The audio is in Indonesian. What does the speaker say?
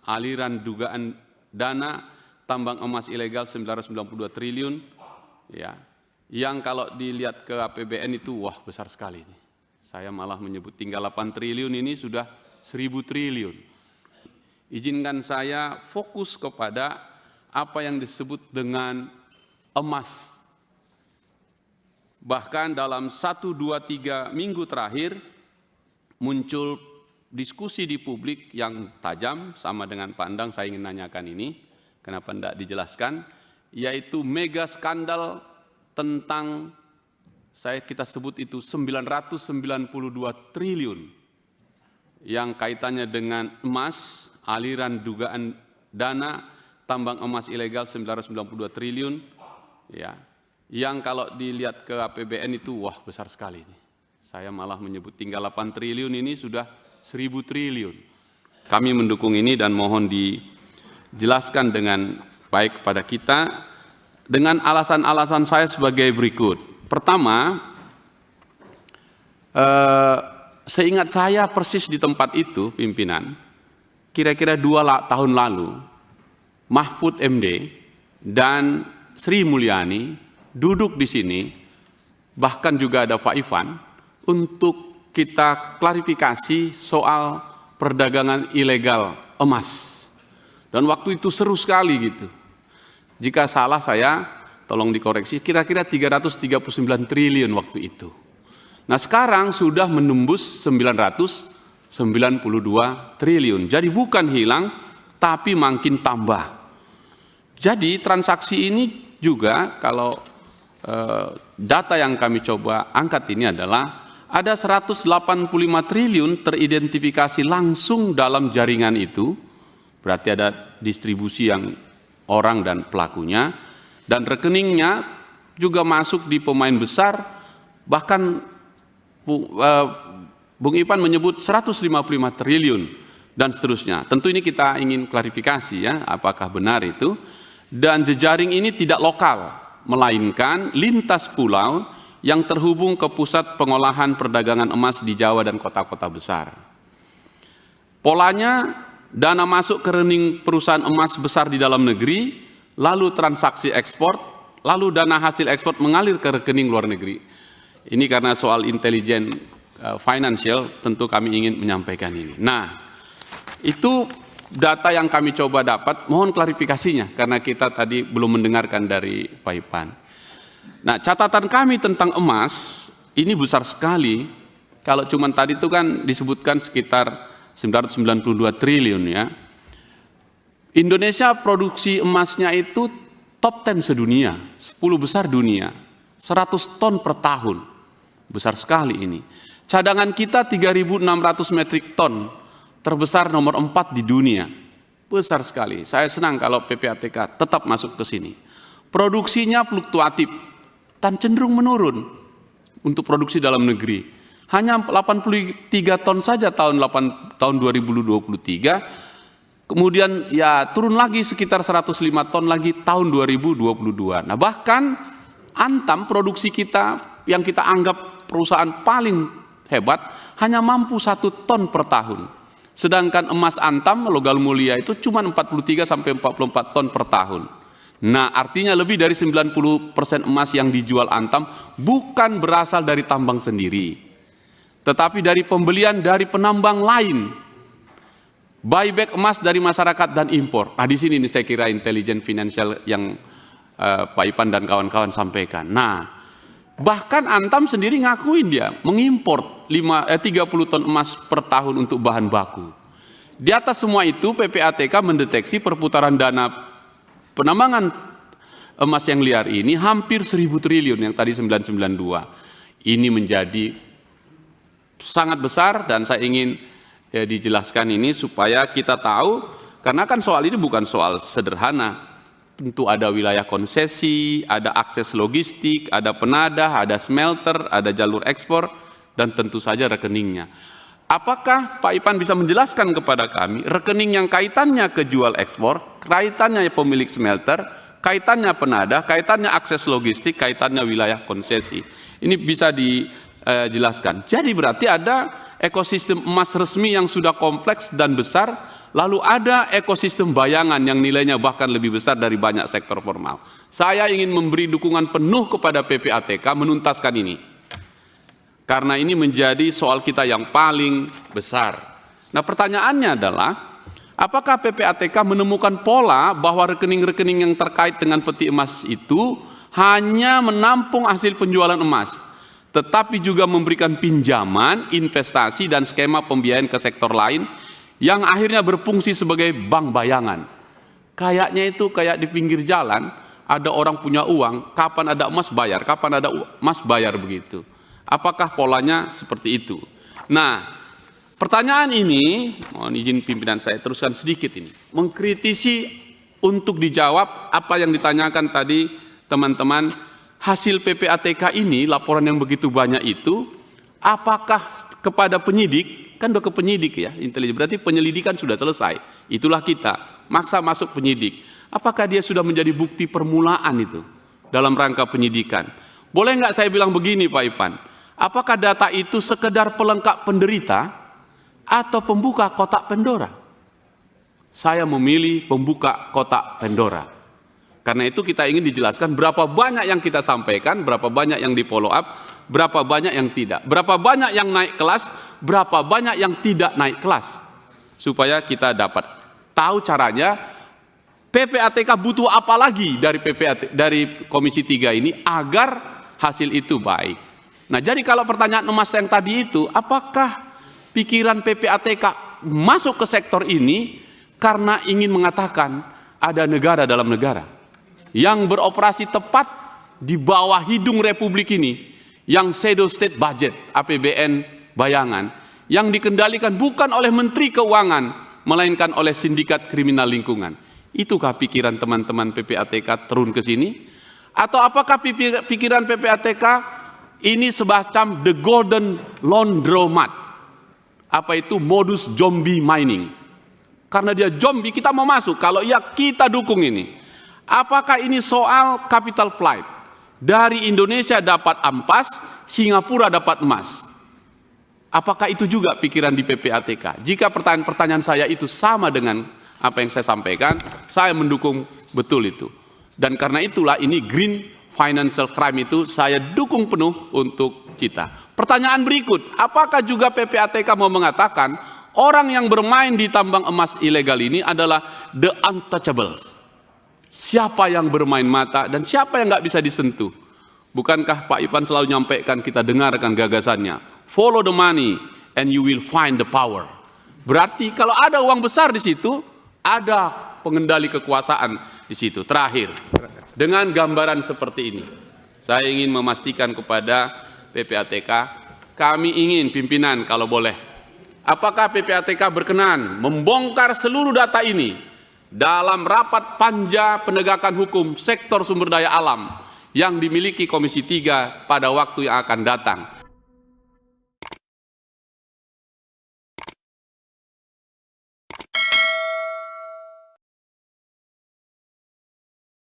aliran dugaan dana tambang emas ilegal 992 triliun, ya, yang kalau dilihat ke APBN itu wah besar sekali. Saya malah menyebut tinggal 8 triliun ini sudah 1000 triliun. Izinkan saya fokus kepada apa yang disebut dengan emas. Bahkan dalam 1, 2, 3 minggu terakhir muncul diskusi di publik yang tajam, sama dengan Pak Endang saya ingin nanyakan ini, kenapa tidak dijelaskan, yaitu mega skandal tentang, kita sebut itu 992 triliun, yang kaitannya dengan emas, aliran dugaan dana tambang emas ilegal 992 triliun, ya, yang kalau dilihat ke APBN itu wah besar sekali. Saya malah menyebut tinggal 8 triliun ini sudah 1000 triliun. Kami mendukung ini dan mohon dijelaskan dengan baik kepada kita dengan alasan-alasan saya sebagai berikut. Pertama, seingat saya persis di tempat itu pimpinan, kira-kira 2 tahun lalu, Mahfud MD dan Sri Mulyani duduk di sini, bahkan juga ada Pak Ivan, untuk kita klarifikasi soal perdagangan ilegal emas. Dan waktu itu seru sekali gitu. Jika salah saya, tolong dikoreksi, kira-kira 339 triliun waktu itu. Nah sekarang sudah menembus 992 triliun. Jadi bukan hilang, tapi makin tambah. Jadi transaksi ini juga kalau data yang kami coba angkat ini adalah ada 185 triliun teridentifikasi langsung dalam jaringan itu, berarti ada distribusi yang orang dan pelakunya, dan rekeningnya juga masuk di pemain besar, bahkan Bung Ipan menyebut 155 triliun dan seterusnya. Tentu ini kita ingin klarifikasi ya, apakah benar itu, dan jejaring ini tidak lokal, melainkan lintas pulau yang terhubung ke pusat pengolahan perdagangan emas di Jawa dan kota-kota besar. Polanya, dana masuk ke rekening perusahaan emas besar di dalam negeri, lalu transaksi ekspor, lalu dana hasil ekspor mengalir ke rekening luar negeri. Ini karena soal intelijen financial, tentu kami ingin menyampaikan ini. Nah, itu data yang kami coba dapat, mohon klarifikasinya, karena kita tadi belum mendengarkan dari Pak Ipan. Nah, catatan kami tentang emas ini besar sekali. Kalau cuma tadi itu kan disebutkan sekitar 992 triliun ya. Indonesia produksi emasnya itu top 10 sedunia, 10 besar dunia, 100 ton per tahun. Besar sekali ini. Cadangan kita 3.600 metrik ton, terbesar nomor 4 di dunia. Besar sekali. Saya senang kalau PPATK tetap masuk ke sini. Produksinya fluktuatif dan cenderung menurun untuk produksi dalam negeri. Hanya 83 ton saja tahun 2023, kemudian ya turun lagi sekitar 105 ton lagi tahun 2022. Nah bahkan Antam produksi kita yang kita anggap perusahaan paling hebat hanya mampu 1 ton per tahun. Sedangkan emas Antam, logam mulia itu cuma 43 sampai 44 ton per tahun. Nah, artinya lebih dari 90% emas yang dijual Antam bukan berasal dari tambang sendiri, tetapi dari pembelian dari penambang lain. Buyback emas dari masyarakat dan impor. Nah, di sini saya kira intelijen finansial yang Pak Ipan dan kawan-kawan sampaikan. Nah, bahkan Antam sendiri ngakuin dia mengimpor 30 ton emas per tahun untuk bahan baku. Di atas semua itu, PPATK mendeteksi perputaran dana penambangan emas yang liar ini hampir 1000 triliun yang tadi 992. Ini menjadi sangat besar dan saya ingin dijelaskan ini supaya kita tahu, karena kan soal ini bukan soal sederhana. Tentu ada wilayah konsesi, ada akses logistik, ada penadah, ada smelter, ada jalur ekspor, dan tentu saja rekeningnya. Apakah Pak Ipan bisa menjelaskan kepada kami rekening yang kaitannya ke jual ekspor, kaitannya pemilik smelter, kaitannya penadah, kaitannya akses logistik, kaitannya wilayah konsesi? Ini bisa dijelaskan. Jadi berarti ada ekosistem emas resmi yang sudah kompleks dan besar, Lalu ada ekosistem bayangan yang nilainya bahkan lebih besar dari banyak sektor formal. Saya ingin memberi dukungan penuh kepada PPATK menuntaskan ini. Karena ini menjadi soal kita yang paling besar. Nah, pertanyaannya adalah, apakah PPATK menemukan pola bahwa rekening-rekening yang terkait dengan peti emas itu hanya menampung hasil penjualan emas, tetapi juga memberikan pinjaman, investasi, dan skema pembiayaan ke sektor lain yang akhirnya berfungsi sebagai bank bayangan. Kayaknya itu kayak di pinggir jalan, ada orang punya uang, kapan ada emas bayar, kapan ada emas bayar begitu. Apakah polanya seperti itu? Nah, pertanyaan ini, mohon izin pimpinan saya teruskan sedikit ini, mengkritisi untuk dijawab apa yang ditanyakan tadi teman-teman, hasil PPATK ini, laporan yang begitu banyak itu, apakah kepada penyidik, kan udah ke penyidik ya, intelijen, berarti penyelidikan sudah selesai, itulah kita, maksa masuk penyidik, apakah dia sudah menjadi bukti permulaan itu, dalam rangka penyidikan? Boleh nggak saya bilang begini Pak Ipan, apakah data itu sekedar pelengkap penderita, atau pembuka kotak Pandora? Saya memilih pembuka kotak Pandora. Karena itu kita ingin dijelaskan berapa banyak yang kita sampaikan, berapa banyak yang di follow up, berapa banyak yang tidak, berapa banyak yang naik kelas, berapa banyak yang tidak naik kelas. Supaya kita dapat tahu caranya PPATK butuh apa lagi dari Komisi 3 ini agar hasil itu baik. Nah, jadi kalau pertanyaan emas yang tadi itu, apakah pikiran PPATK masuk ke sektor ini karena ingin mengatakan ada negara dalam negara yang beroperasi tepat di bawah hidung Republik ini, yang shadow state budget, APBN bayangan, yang dikendalikan bukan oleh Menteri Keuangan, melainkan oleh sindikat kriminal lingkungan. Itukah pikiran teman-teman PPATK turun ke sini? Atau apakah pikiran PPATK ini semacam the golden laundromat? Apa itu modus zombie mining? Karena dia zombie, kita mau masuk. Kalau iya, kita dukung ini. Apakah ini soal capital flight? Dari Indonesia dapat ampas, Singapura dapat emas. Apakah itu juga pikiran di PPATK? Jika pertanyaan saya itu sama dengan apa yang saya sampaikan, saya mendukung betul itu. Dan karena itulah ini green financial crime itu saya dukung penuh untuk kita. Pertanyaan berikut, apakah juga PPATK mau mengatakan orang yang bermain di tambang emas ilegal ini adalah the untouchables? Siapa yang bermain mata dan siapa yang nggak bisa disentuh? Bukankah Pak Ipan selalu nyampaikan, kita dengarkan gagasannya, follow the money and you will find the power. Berarti kalau ada uang besar di situ, ada pengendali kekuasaan di situ. Terakhir, dengan gambaran seperti ini, saya ingin memastikan kepada PPATK, kami ingin pimpinan kalau boleh, apakah PPATK berkenan membongkar seluruh data ini dalam rapat panja penegakan hukum sektor sumber daya alam yang dimiliki Komisi 3 pada waktu yang akan datang.